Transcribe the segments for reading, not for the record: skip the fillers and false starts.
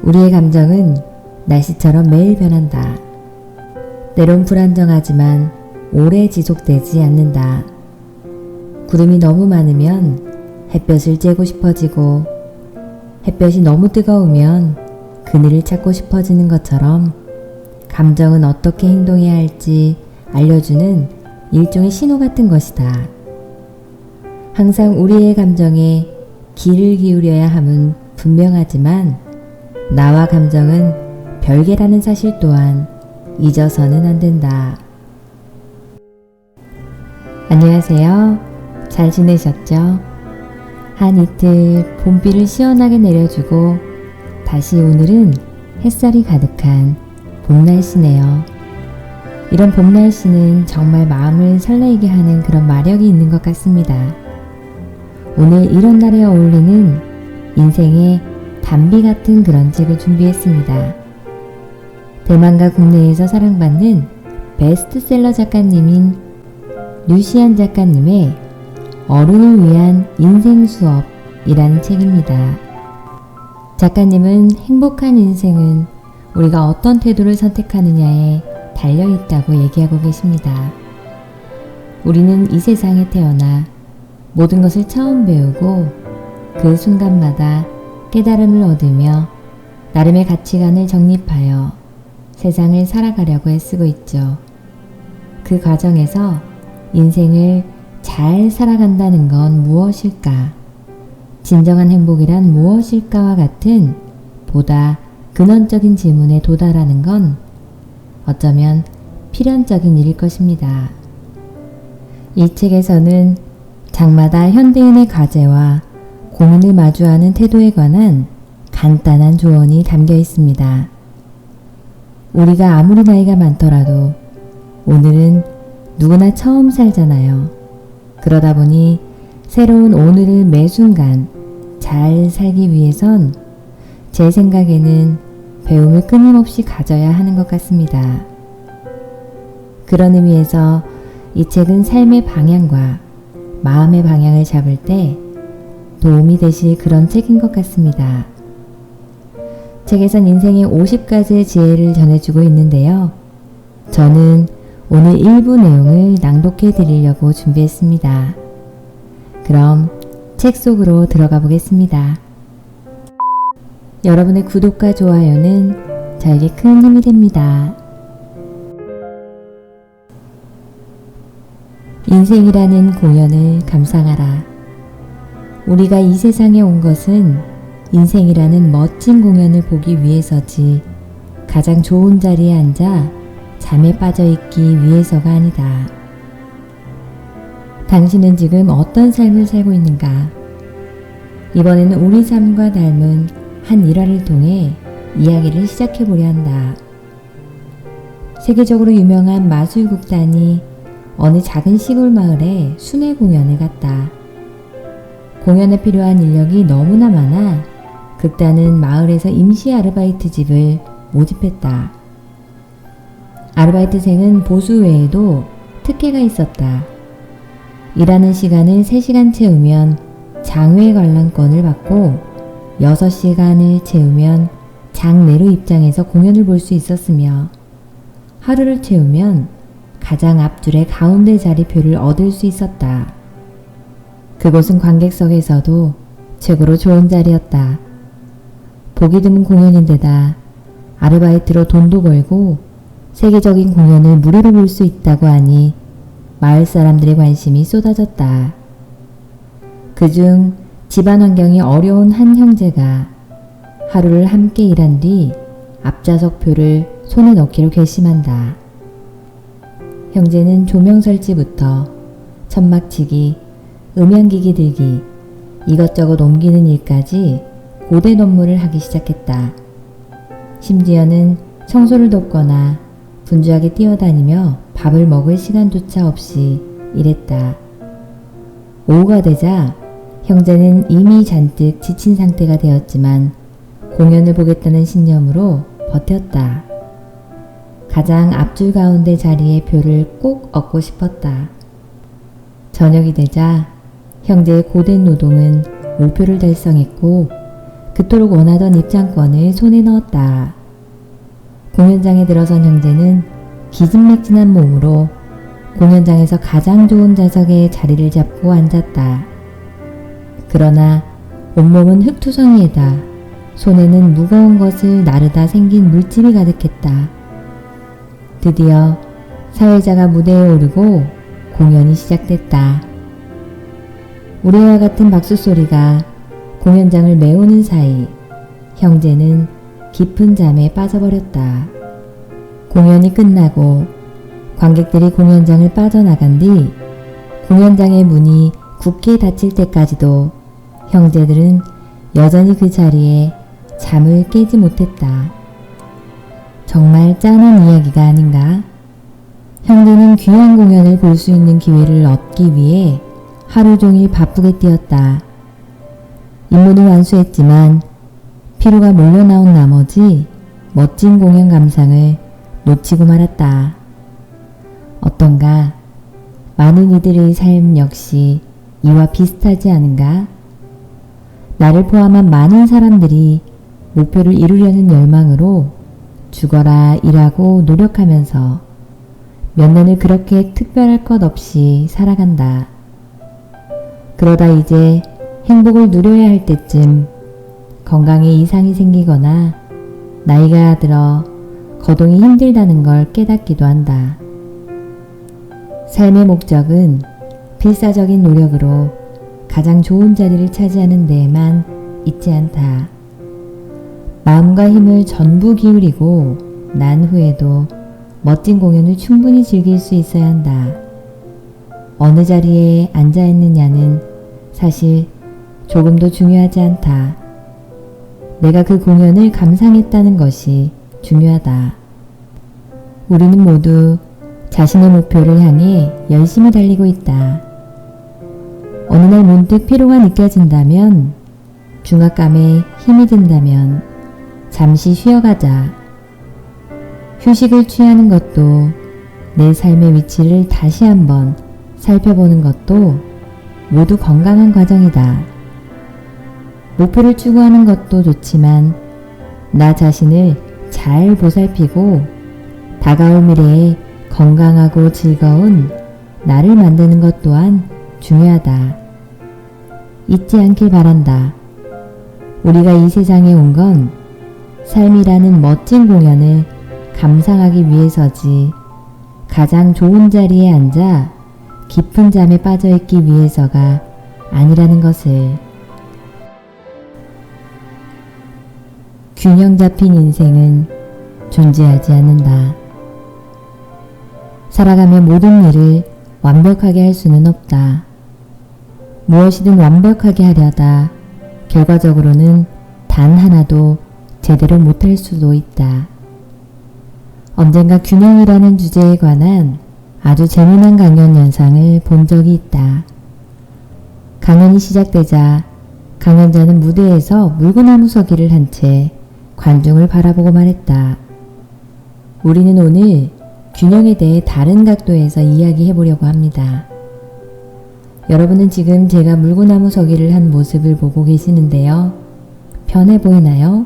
우리의 감정은 날씨처럼 매일 변한다. 때론 불안정하지만 오래 지속되지 않는다. 구름이 너무 많으면 햇볕을 쬐고 싶어지고 햇볕이 너무 뜨거우면 그늘을 찾고 싶어지는 것처럼 감정은 어떻게 행동해야 할지 알려주는 일종의 신호 같은 것이다. 항상 우리의 감정에 귀를 기울여야 함은 분명하지만 나와 감정은 별개라는 사실 또한 잊어서는 안 된다. 안녕하세요. 잘 지내셨죠? 한 이틀 봄비를 시원하게 내려주고 다시 오늘은 햇살이 가득한 봄 날씨네요. 이런 봄 날씨는 정말 마음을 설레게 하는 그런 마력이 있는 것 같습니다. 오늘 이런 날에 어울리는 인생의 단비 같은 그런 책을 준비했습니다. 대만과 국내에서 사랑받는 베스트셀러 작가님인 류시안 작가님의 어른을 위한 인생 수업이라는 책입니다. 작가님은 행복한 인생은 우리가 어떤 태도를 선택하느냐에 달려있다고 얘기하고 계십니다. 우리는 이 세상에 태어나 모든 것을 처음 배우고 그 순간마다 깨달음을 얻으며 나름의 가치관을 정립하여 세상을 살아가려고 애쓰고 있죠. 그 과정에서 인생을 잘 살아간다는 건 무엇일까? 진정한 행복이란 무엇일까와 같은 보다 근원적인 질문에 도달하는 건 어쩌면 필연적인 일일 것입니다. 이 책에서는 장마다 현대인의 과제와 고민을 마주하는 태도에 관한 간단한 조언이 담겨 있습니다. 우리가 아무리 나이가 많더라도 오늘은 누구나 처음 살잖아요. 그러다 보니 새로운 오늘을 매 순간 잘 살기 위해선 제 생각에는 배움을 끊임없이 가져야 하는 것 같습니다. 그런 의미에서 이 책은 삶의 방향과 마음의 방향을 잡을 때 도움이 되실 그런 책인 것 같습니다. 책에선 인생의 50가지의 지혜를 전해주고 있는데요. 저는 오늘 일부 내용을 낭독해 드리려고 준비했습니다. 그럼 책 속으로 들어가 보겠습니다. 여러분의 구독과 좋아요는 저에게 큰 힘이 됩니다. 인생이라는 공연을 감상하라. 우리가 이 세상에 온 것은 인생이라는 멋진 공연을 보기 위해서지 가장 좋은 자리에 앉아 잠에 빠져 있기 위해서가 아니다. 당신은 지금 어떤 삶을 살고 있는가? 이번에는 우리 삶과 닮은 한 일화를 통해 이야기를 시작해 보려 한다. 세계적으로 유명한 마술극단이 어느 작은 시골 마을에 순회 공연을 갔다. 공연에 필요한 인력이 너무나 많아 극단은 마을에서 임시 아르바이트 집을 모집했다. 아르바이트생은 보수 외에도 특혜가 있었다. 일하는 시간을 3시간 채우면 장외 관람권을 받고 6시간을 채우면 장내로 입장해서 공연을 볼 수 있었으며 하루를 채우면 가장 앞줄의 가운데 자리표를 얻을 수 있었다. 그곳은 관객석에서도 최고로 좋은 자리였다. 보기 드문 공연인데다 아르바이트로 돈도 벌고 세계적인 공연을 무료로 볼 수 있다고 하니 마을 사람들의 관심이 쏟아졌다. 그중 집안 환경이 어려운 한 형제가 하루를 함께 일한 뒤 앞좌석 표를 손에 넣기로 결심한다. 형제는 조명 설치부터 천막치기, 음향기기 들기, 이것저것 옮기는 일까지 고된 업무를 하기 시작했다. 심지어는 청소를 돕거나 분주하게 뛰어다니며 밥을 먹을 시간조차 없이 일했다. 오후가 되자 형제는 이미 잔뜩 지친 상태가 되었지만 공연을 보겠다는 신념으로 버텼다. 가장 앞줄 가운데 자리의 표를 꼭 얻고 싶었다. 저녁이 되자 형제의 고된 노동은 목표를 달성했고 그토록 원하던 입장권을 손에 넣었다. 공연장에 들어선 형제는 기진맥진한 몸으로 공연장에서 가장 좋은 좌석에 자리를 잡고 앉았다. 그러나 온몸은 흙투성이에다 손에는 무거운 것을 나르다 생긴 물집이 가득했다. 드디어 사회자가 무대에 오르고 공연이 시작됐다. 우리와 같은 박수 소리가 공연장을 메우는 사이 형제는 깊은 잠에 빠져버렸다. 공연이 끝나고 관객들이 공연장을 빠져나간 뒤 공연장의 문이 굳게 닫힐 때까지도 형제들은 여전히 그 자리에 잠을 깨지 못했다. 정말 짠한 이야기가 아닌가? 형제는 귀한 공연을 볼 수 있는 기회를 얻기 위해 하루 종일 바쁘게 뛰었다. 임무는 완수했지만 피로가 몰려나온 나머지 멋진 공연 감상을 놓치고 말았다. 어떤가? 많은 이들의 삶 역시 이와 비슷하지 않은가? 나를 포함한 많은 사람들이 목표를 이루려는 열망으로 죽어라 일하고 노력하면서 몇 년을 그렇게 특별할 것 없이 살아간다. 그러다 이제 행복을 누려야 할 때쯤 건강에 이상이 생기거나 나이가 들어 거동이 힘들다는 걸 깨닫기도 한다. 삶의 목적은 필사적인 노력으로 가장 좋은 자리를 차지하는 데에만 있지 않다. 마음과 힘을 전부 기울이고 난 후에도 멋진 공연을 충분히 즐길 수 있어야 한다. 어느 자리에 앉아 있느냐는 사실 조금도 중요하지 않다. 내가 그 공연을 감상했다는 것이 중요하다. 우리는 모두 자신의 목표를 향해 열심히 달리고 있다. 어느 날 문득 피로가 느껴진다면, 중압감에 힘이 든다면 잠시 쉬어가자. 휴식을 취하는 것도 내 삶의 위치를 다시 한번 살펴보는 것도 모두 건강한 과정이다. 목표를 추구하는 것도 좋지만 나 자신을 잘 보살피고 다가올 미래에 건강하고 즐거운 나를 만드는 것 또한 중요하다. 잊지 않길 바란다. 우리가 이 세상에 온 건 삶이라는 멋진 공연을 감상하기 위해서지 가장 좋은 자리에 앉아 깊은 잠에 빠져있기 위해서가 아니라는 것을. 균형 잡힌 인생은 존재하지 않는다. 살아가며 모든 일을 완벽하게 할 수는 없다. 무엇이든 완벽하게 하려다 결과적으로는 단 하나도 제대로 못할 수도 있다. 언젠가 균형이라는 주제에 관한 아주 재미난 강연 영상을 본 적이 있다. 강연이 시작되자 강연자는 무대에서 물구나무 서기를 한 채 관중을 바라보고 말했다. 우리는 오늘 균형에 대해 다른 각도에서 이야기해 보려고 합니다. 여러분은 지금 제가 물구나무 서기를 한 모습을 보고 계시는데요. 편해 보이나요?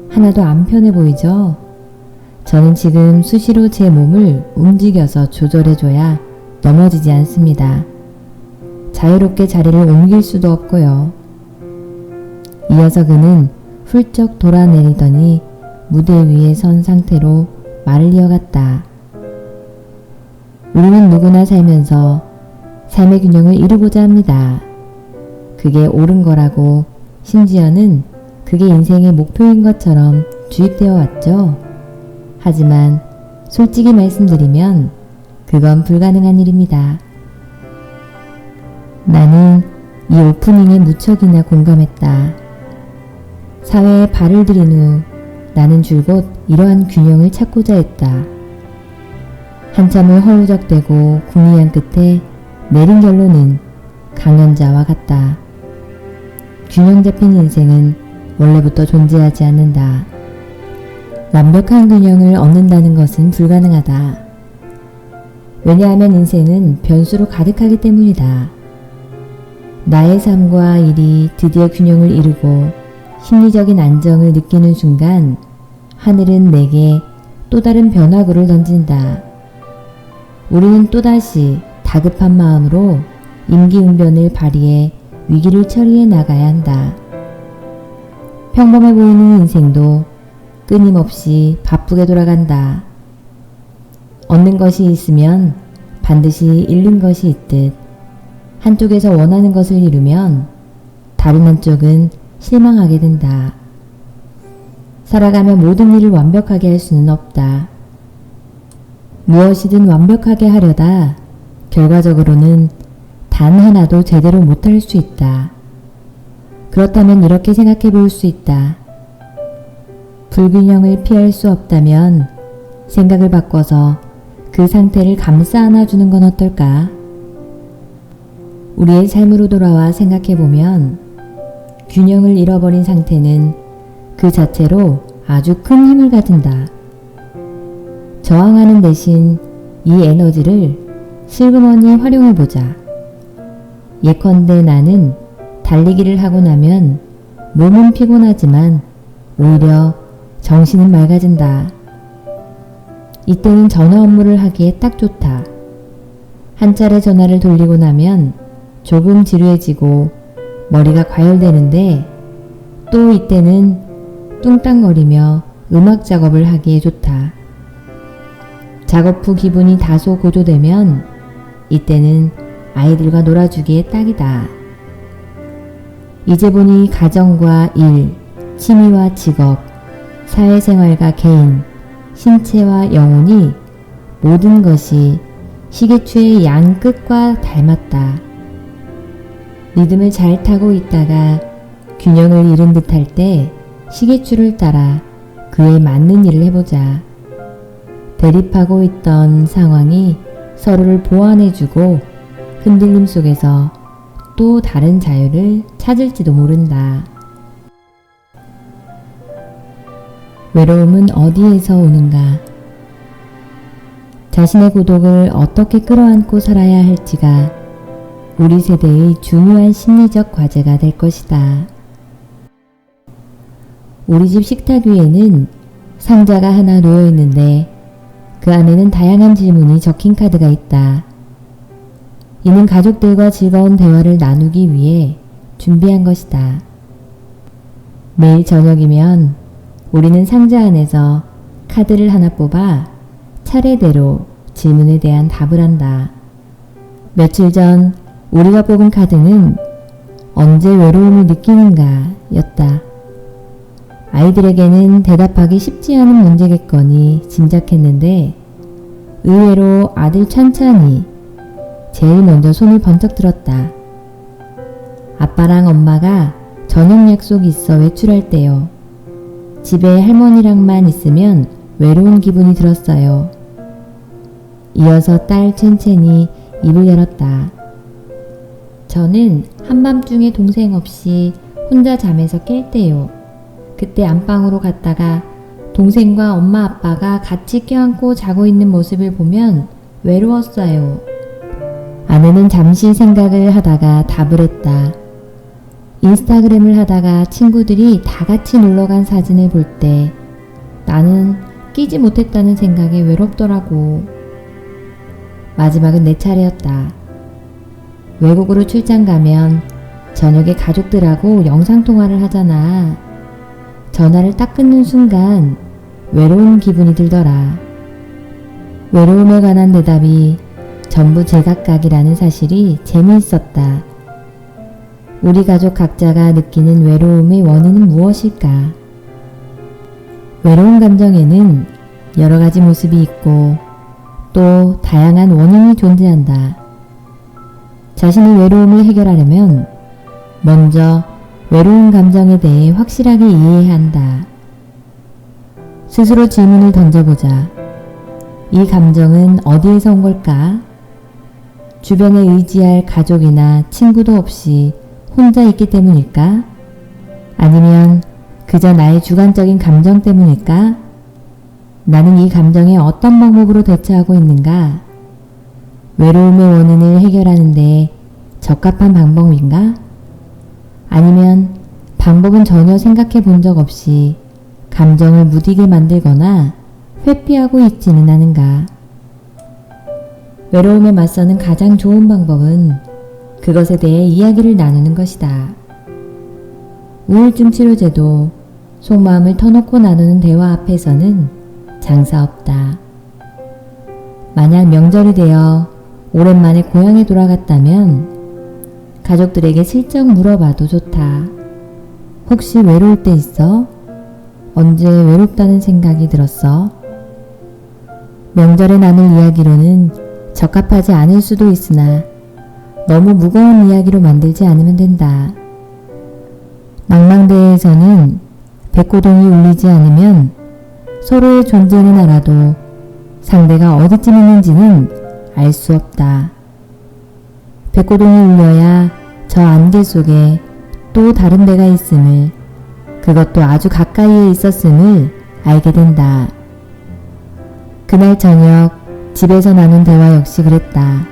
하나도 안 편해 보이죠? 저는 지금 수시로 제 몸을 움직여서 조절해줘야 넘어지지 않습니다. 자유롭게 자리를 옮길 수도 없고요. 이어서 그는 훌쩍 돌아내리더니 무대 위에 선 상태로 말을 이어갔다. 우리는 누구나 살면서 삶의 균형을 이루고자 합니다. 그게 옳은 거라고, 심지어는 그게 인생의 목표인 것처럼 주입되어 왔죠. 하지만 솔직히 말씀드리면 그건 불가능한 일입니다. 나는 이 오프닝에 무척이나 공감했다. 사회에 발을 들인 후 나는 줄곧 이러한 균형을 찾고자 했다. 한참을 허우적대고 궁리한 끝에 내린 결론은 강연자와 같다. 균형 잡힌 인생은 원래부터 존재하지 않는다. 완벽한 균형을 얻는다는 것은 불가능하다. 왜냐하면 인생은 변수로 가득하기 때문이다. 나의 삶과 일이 드디어 균형을 이루고 심리적인 안정을 느끼는 순간 하늘은 내게 또 다른 변화구를 던진다. 우리는 또다시 다급한 마음으로 임기응변을 발휘해 위기를 처리해 나가야 한다. 평범해 보이는 인생도 끊임없이 바쁘게 돌아간다. 얻는 것이 있으면 반드시 잃는 것이 있듯 한쪽에서 원하는 것을 이루면 다른 한쪽은 실망하게 된다. 살아가며 모든 일을 완벽하게 할 수는 없다. 무엇이든 완벽하게 하려다 결과적으로는 단 하나도 제대로 못할 수 있다. 그렇다면 이렇게 생각해 볼 수 있다. 불균형을 피할 수 없다면 생각을 바꿔서 그 상태를 감싸 안아주는 건 어떨까? 우리의 삶으로 돌아와 생각해 보면 균형을 잃어버린 상태는 그 자체로 아주 큰 힘을 가진다. 저항하는 대신 이 에너지를 슬그머니 활용해보자. 예컨대 나는 달리기를 하고 나면 몸은 피곤하지만 오히려 정신은 맑아진다. 이때는 전화 업무를 하기에 딱 좋다. 한 차례 전화를 돌리고 나면 조금 지루해지고 머리가 과열되는데 또 이때는 뚱땅거리며 음악 작업을 하기에 좋다. 작업 후 기분이 다소 고조되면 이때는 아이들과 놀아주기에 딱이다. 이제 보니 가정과 일, 취미와 직업, 사회생활과 개인, 신체와 영혼이 모든 것이 시계추의 양 끝과 닮았다. 리듬을 잘 타고 있다가 균형을 잃은 듯 할 때 시계추를 따라 그에 맞는 일을 해보자. 대립하고 있던 상황이 서로를 보완해주고 흔들림 속에서 또 다른 자유를 찾을지도 모른다. 외로움은 어디에서 오는가? 자신의 고독을 어떻게 끌어안고 살아야 할지가 우리 세대의 중요한 심리적 과제가 될 것이다. 우리 집 식탁 위에는 상자가 하나 놓여 있는데 그 안에는 다양한 질문이 적힌 카드가 있다. 이는 가족들과 즐거운 대화를 나누기 위해 준비한 것이다. 매일 저녁이면 우리는 상자 안에서 카드를 하나 뽑아 차례대로 질문에 대한 답을 한다. 며칠 전 우리가 뽑은 카드는 언제 외로움을 느끼는가 였다. 아이들에게는 대답하기 쉽지 않은 문제겠거니 짐작했는데 의외로 아들 찬찬이 제일 먼저 손을 번쩍 들었다. 아빠랑 엄마가 저녁 약속 있어 외출할 때요. 집에 할머니랑만 있으면 외로운 기분이 들었어요. 이어서 딸 첸첸이 입을 열었다. 저는 한밤중에 동생 없이 혼자 잠에서 깰 때요. 그때 안방으로 갔다가 동생과 엄마 아빠가 같이 껴안고 자고 있는 모습을 보면 외로웠어요. 아내는 잠시 생각을 하다가 답을 했다. 인스타그램을 하다가 친구들이 다 같이 놀러간 사진을 볼 때 나는 끼지 못했다는 생각에 외롭더라고. 마지막은 내 차례였다. 외국으로 출장 가면 저녁에 가족들하고 영상통화를 하잖아. 전화를 딱 끊는 순간 외로운 기분이 들더라. 외로움에 관한 대답이 전부 제각각이라는 사실이 재미있었다. 우리 가족 각자가 느끼는 외로움의 원인은 무엇일까? 외로운 감정에는 여러 가지 모습이 있고 또 다양한 원인이 존재한다. 자신의 외로움을 해결하려면 먼저 외로운 감정에 대해 확실하게 이해해야 한다. 스스로 질문을 던져보자. 이 감정은 어디에서 온 걸까? 주변에 의지할 가족이나 친구도 없이 혼자 있기 때문일까? 아니면 그저 나의 주관적인 감정 때문일까? 나는 이 감정에 어떤 방법으로 대처하고 있는가? 외로움의 원인을 해결하는 데 적합한 방법인가? 아니면 방법은 전혀 생각해 본 적 없이 감정을 무디게 만들거나 회피하고 있지는 않은가. 외로움에 맞서는 가장 좋은 방법은 그것에 대해 이야기를 나누는 것이다. 우울증 치료제도 속마음을 터놓고 나누는 대화 앞에서는 장사 없다. 만약 명절이 되어 오랜만에 고향에 돌아갔다면 가족들에게 슬쩍 물어봐도 좋다. 혹시 외로울 때 있어? 언제 외롭다는 생각이 들었어? 명절에 나눌 이야기로는 적합하지 않을 수도 있으나 너무 무거운 이야기로 만들지 않으면 된다. 망망대해에서는 백고동이 울리지 않으면 서로의 존재는 알아도 상대가 어디쯤 있는지는 알 수 없다. 백고동이 울려야 저 안개 속에 또 다른 배가 있음을, 그것도 아주 가까이에 있었음을 알게 된다. 그날 저녁 집에서 나눈 대화 역시 그랬다.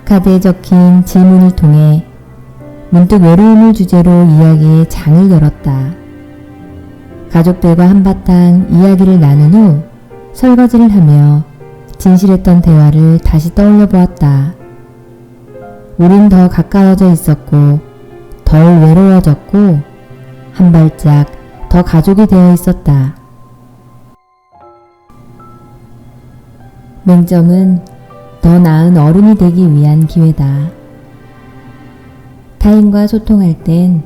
카드에 적힌 질문을 통해 문득 외로움을 주제로 이야기의 장을 열었다. 가족들과 한바탕 이야기를 나눈 후 설거지를 하며 진실했던 대화를 다시 떠올려 보았다. 우린 더 가까워져 있었고 덜 외로워졌고 한 발짝 더 가족이 되어 있었다. 맹점은 더 나은 어른이 되기 위한 기회다. 타인과 소통할 땐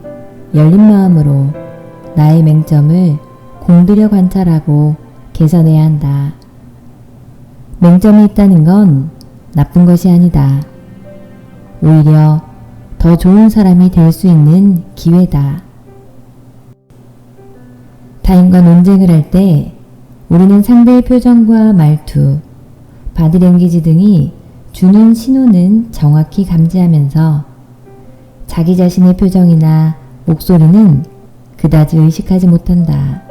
열린 마음으로 나의 맹점을 공들여 관찰하고 개선해야 한다. 맹점이 있다는 건 나쁜 것이 아니다. 오히려 더 좋은 사람이 될 수 있는 기회다. 타인과 논쟁을 할 때 우리는 상대의 표정과 말투, 바디랭귀지 등이 주는 신호는 정확히 감지하면서 자기 자신의 표정이나 목소리는 그다지 의식하지 못한다.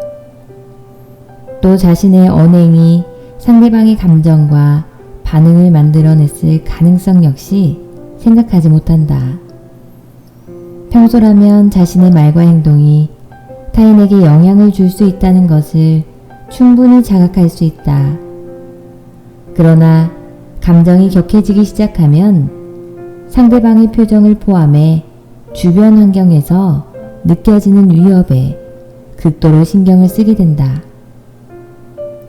또 자신의 언행이 상대방의 감정과 반응을 만들어냈을 가능성 역시 생각하지 못한다. 평소라면 자신의 말과 행동이 타인에게 영향을 줄 수 있다는 것을 충분히 자각할 수 있다. 그러나 감정이 격해지기 시작하면 상대방의 표정을 포함해 주변 환경에서 느껴지는 위협에 극도로 신경을 쓰게 된다.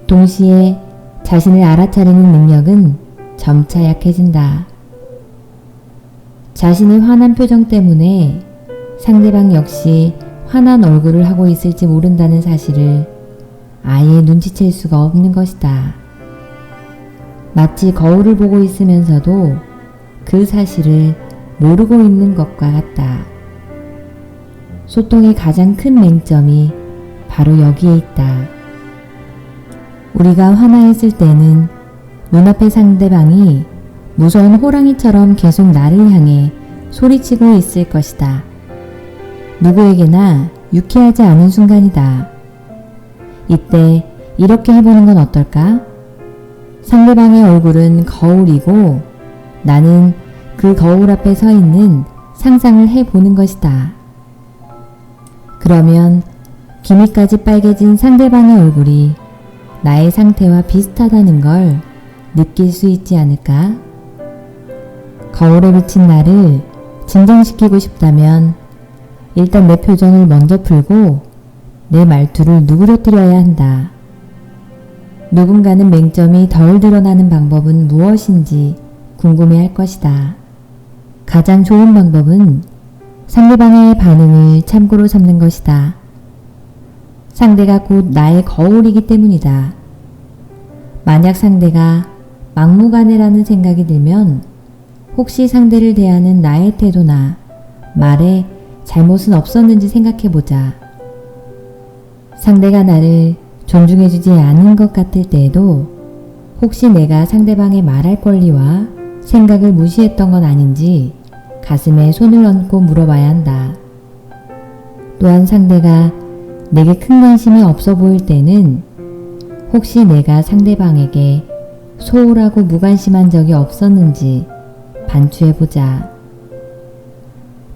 동시에 자신을 알아차리는 능력은 점차 약해진다. 자신이 화난 표정 때문에 상대방 역시 화난 얼굴을 하고 있을지 모른다는 사실을 아예 눈치챌 수가 없는 것이다. 마치 거울을 보고 있으면서도 그 사실을 모르고 있는 것과 같다. 소통의 가장 큰 맹점이 바로 여기에 있다. 우리가 화나있을 때는 눈앞의 상대방이 무서운 호랑이처럼 계속 나를 향해 소리치고 있을 것이다. 누구에게나 유쾌하지 않은 순간이다. 이때 이렇게 해보는 건 어떨까? 상대방의 얼굴은 거울이고 나는 그 거울 앞에 서 있는 상상을 해보는 것이다. 그러면 귀밑까지 빨개진 상대방의 얼굴이 나의 상태와 비슷하다는 걸 느낄 수 있지 않을까? 거울에 비친 나를 진정시키고 싶다면 일단 내 표정을 먼저 풀고 내 말투를 누그러뜨려야 한다. 누군가는 맹점이 덜 드러나는 방법은 무엇인지 궁금해할 것이다. 가장 좋은 방법은 상대방의 반응을 참고로 삼는 것이다. 상대가 곧 나의 거울이기 때문이다. 만약 상대가 막무가내라는 생각이 들면 혹시 상대를 대하는 나의 태도나 말에 잘못은 없었는지 생각해보자. 상대가 나를 존중해주지 않은 것 같을 때에도 혹시 내가 상대방의 말할 권리와 생각을 무시했던 건 아닌지 가슴에 손을 얹고 물어봐야 한다. 또한 상대가 내게 큰 관심이 없어 보일 때는 혹시 내가 상대방에게 소홀하고 무관심한 적이 없었는지 반추해보자.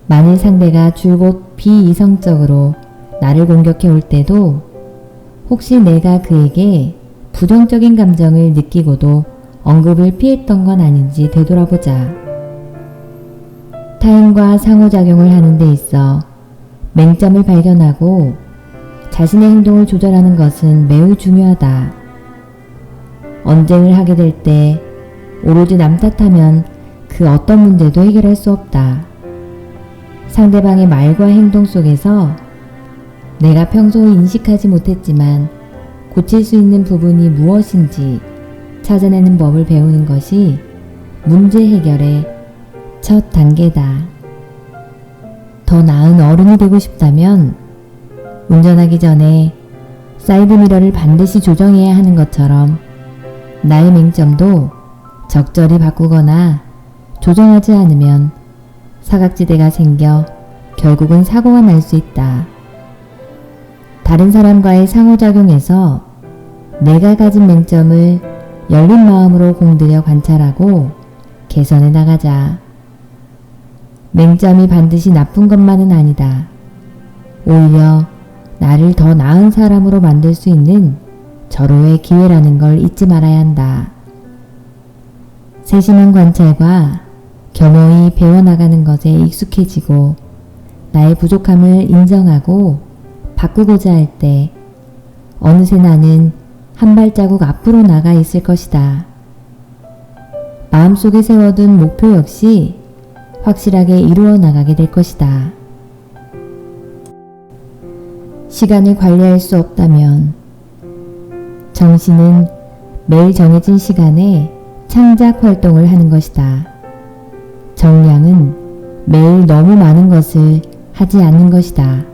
만일 상대가 줄곧 비이성적으로 나를 공격해 올 때도 혹시 내가 그에게 부정적인 감정을 느끼고도 언급을 피했던 건 아닌지 되돌아보자. 타인과 상호작용을 하는 데 있어 맹점을 발견하고 자신의 행동을 조절하는 것은 매우 중요하다. 언쟁을 하게 될 때 오로지 남 탓하면 그 어떤 문제도 해결할 수 없다. 상대방의 말과 행동 속에서 내가 평소에 인식하지 못했지만 고칠 수 있는 부분이 무엇인지 찾아내는 법을 배우는 것이 문제 해결의 첫 단계다. 더 나은 어른이 되고 싶다면 운전하기 전에 사이드미러를 반드시 조정해야 하는 것처럼 나의 맹점도 적절히 바꾸거나 조정하지 않으면 사각지대가 생겨 결국은 사고가 날 수 있다. 다른 사람과의 상호작용에서 내가 가진 맹점을 열린 마음으로 공들여 관찰하고 개선해 나가자. 맹점이 반드시 나쁜 것만은 아니다. 오히려 나를 더 나은 사람으로 만들 수 있는 절호의 기회라는 걸 잊지 말아야 한다. 세심한 관찰과 겸허히 배워나가는 것에 익숙해지고 나의 부족함을 인정하고 바꾸고자 할 때 어느새 나는 한 발자국 앞으로 나가 있을 것이다. 마음속에 세워둔 목표 역시 확실하게 이루어 나가게 될 것이다. 시간을 관리할 수 없다면 정신은 매일 정해진 시간에 창작 활동을 하는 것이다. 정량은 매일 너무 많은 것을 하지 않는 것이다.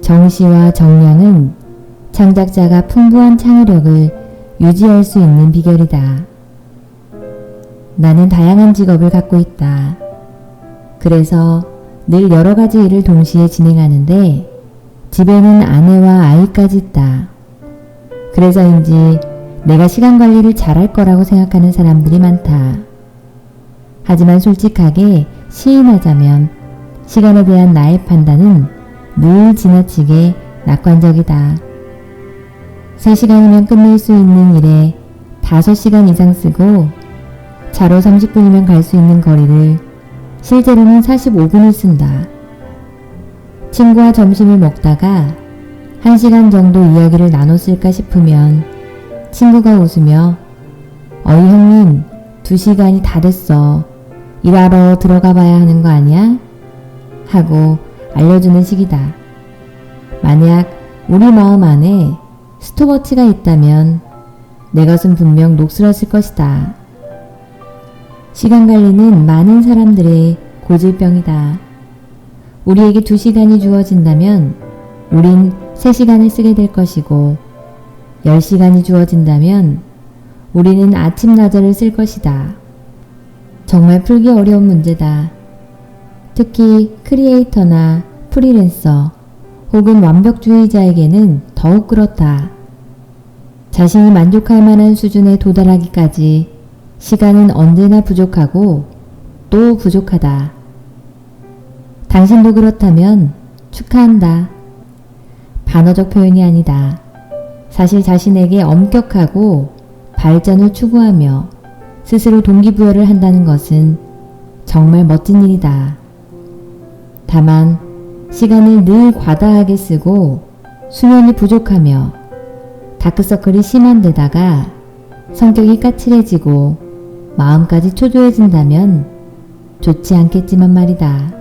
정시와 정량은 창작자가 풍부한 창의력을 유지할 수 있는 비결이다. 나는 다양한 직업을 갖고 있다. 그래서 늘 여러 가지 일을 동시에 진행하는데 집에는 아내와 아이까지 있다. 그래서인지 내가 시간 관리를 잘할 거라고 생각하는 사람들이 많다. 하지만 솔직하게 시인하자면 시간에 대한 나의 판단은 늘 지나치게 낙관적이다. 3시간이면 끝낼 수 있는 일에 5시간 이상 쓰고 차로 30분이면 갈 수 있는 거리를 실제로는 45분을 쓴다. 친구와 점심을 먹다가 1시간 정도 이야기를 나눴을까 싶으면 친구가 웃으며 어이 형님 2시간이 다 됐어. 일하러 들어가 봐야 하는 거 아니야? 하고 알려주는 식이다. 만약 우리 마음 안에 스톱워치가 있다면 내 것은 분명 녹슬었을 것이다. 시간 관리는 많은 사람들의 고질병이다. 우리에게 2시간이 주어진다면 우린 3시간을 쓰게 될 것이고 10시간이 주어진다면 우리는 아침나절을 쓸 것이다. 정말 풀기 어려운 문제다. 특히 크리에이터나 프리랜서 혹은 완벽주의자에게는 더욱 그렇다. 자신이 만족할 만한 수준에 도달하기까지 시간은 언제나 부족하고 또 부족하다. 당신도 그렇다면 축하한다. 반어적 표현이 아니다. 사실 자신에게 엄격하고 발전을 추구하며 스스로 동기부여를 한다는 것은 정말 멋진 일이다. 다만 시간을 늘 과다하게 쓰고 수면이 부족하며 다크서클이 심한 데다가 성격이 까칠해지고 마음까지 초조해진다면 좋지 않겠지만 말이다.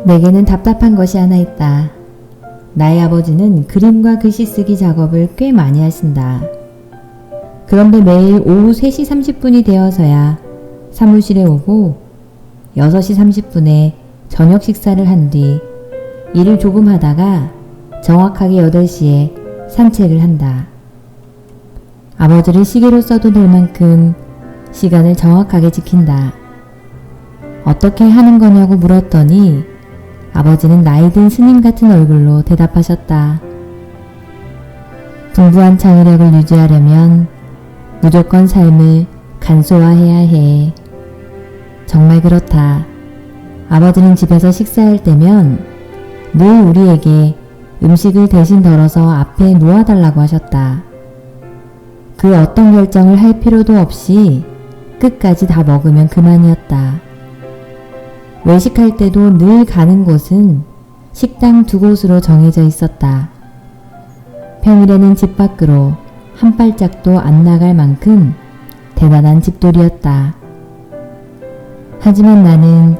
내게는 답답한 것이 하나 있다. 나의 아버지는 그림과 글씨 쓰기 작업을 꽤 많이 하신다. 그런데 매일 오후 3시 30분이 되어서야 사무실에 오고 6시 30분에 저녁 식사를 한 뒤 일을 조금 하다가 정확하게 8시에 산책을 한다. 아버지를 시계로 써도 될 만큼 시간을 정확하게 지킨다. 어떻게 하는 거냐고 물었더니 아버지는 나이든 스님 같은 얼굴로 대답하셨다. 풍부한 창의력을 유지하려면 무조건 삶을 간소화해야 해. 정말 그렇다. 아버지는 집에서 식사할 때면 늘 우리에게 음식을 대신 덜어서 앞에 놓아달라고 하셨다. 그 어떤 결정을 할 필요도 없이 끝까지 다 먹으면 그만이었다. 외식할 때도 늘 가는 곳은 식당 2곳으로 정해져 있었다. 평일에는 집 밖으로 한 발짝도 안 나갈 만큼 대단한 집돌이였다. 하지만 나는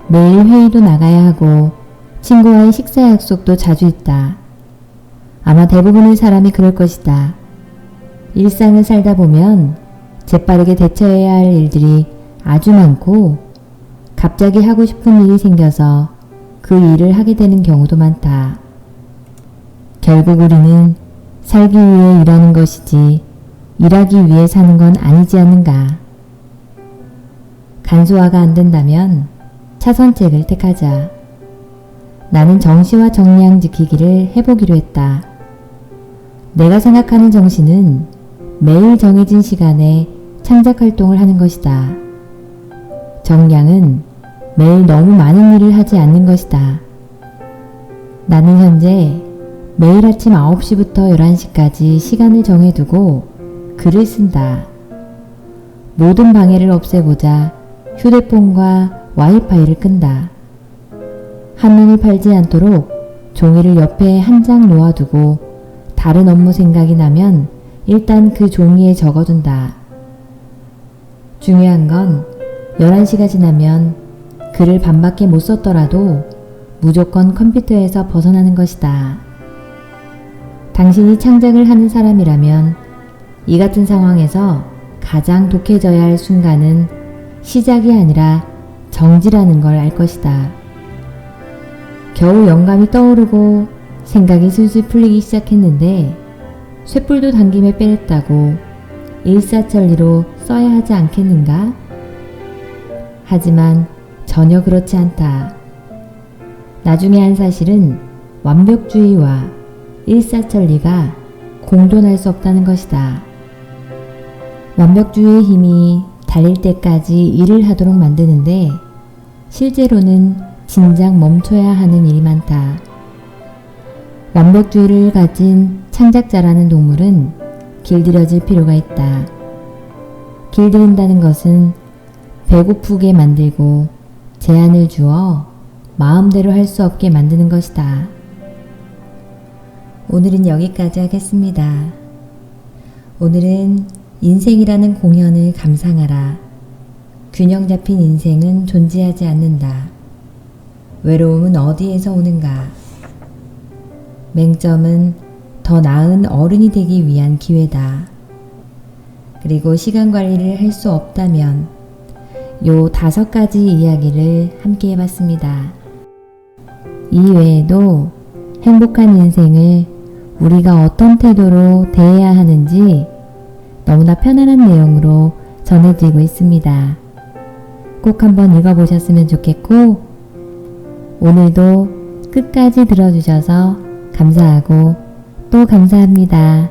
매일 회의도 나가야 하고 친구와의 식사 약속도 자주 있다. 아마 대부분의 사람이 그럴 것이다. 일상을 살다 보면 재빠르게 대처해야 할 일들이 아주 많고 갑자기 하고 싶은 일이 생겨서 그 일을 하게 되는 경우도 많다. 결국 우리는 살기 위해 일하는 것이지 일하기 위해 사는 건 아니지 않는가. 간소화가 안 된다면 차선책을 택하자. 나는 정시와 정량 지키기를 해보기로 했다. 내가 생각하는 정시는 매일 정해진 시간에 창작 활동을 하는 것이다. 정량은 매일 너무 많은 일을 하지 않는 것이다. 나는 현재 매일 아침 9시부터 11시까지 시간을 정해두고 글을 쓴다. 모든 방해를 없애고자 휴대폰과 와이파이를 끈다. 한눈을 팔지 않도록 종이를 옆에 한 장 놓아두고 다른 업무 생각이 나면 일단 그 종이에 적어둔다. 중요한 건 11시가 지나면 글을 반밖에 못 썼더라도 무조건 컴퓨터에서 벗어나는 것이다. 당신이 창작을 하는 사람이라면 이 같은 상황에서 가장 독해져야 할 순간은 시작이 아니라 정지라는 걸 알 것이다. 겨우 영감이 떠오르고 생각이 슬슬 풀리기 시작했는데 쇳불도 당김에 빼냈다고 일사천리로 써야 하지 않겠는가? 하지만 전혀 그렇지 않다. 나중에 한 사실은 완벽주의와 일사천리가 공존할 수 없다는 것이다. 완벽주의의 힘이 달릴 때까지 일을 하도록 만드는데 실제로는 진작 멈춰야 하는 일이 많다. 완벽주의를 가진 창작자라는 동물은 길들여질 필요가 있다. 길들인다는 것은 배고프게 만들고 제한을 주어 마음대로 할 수 없게 만드는 것이다. 오늘은 여기까지 하겠습니다. 오늘은 인생이라는 공연을 감상하라. 균형 잡힌 인생은 존재하지 않는다. 외로움은 어디에서 오는가? 맹점은 더 나은 어른이 되기 위한 기회다. 그리고 시간 관리를 할 수 없다면 요 5가지 이야기를 함께 해봤습니다. 이 외에도 행복한 인생을 우리가 어떤 태도로 대해야 하는지 너무나 편안한 내용으로 전해드리고 있습니다. 꼭 한번 읽어보셨으면 좋겠고 오늘도 끝까지 들어주셔서 감사하고 또 감사합니다.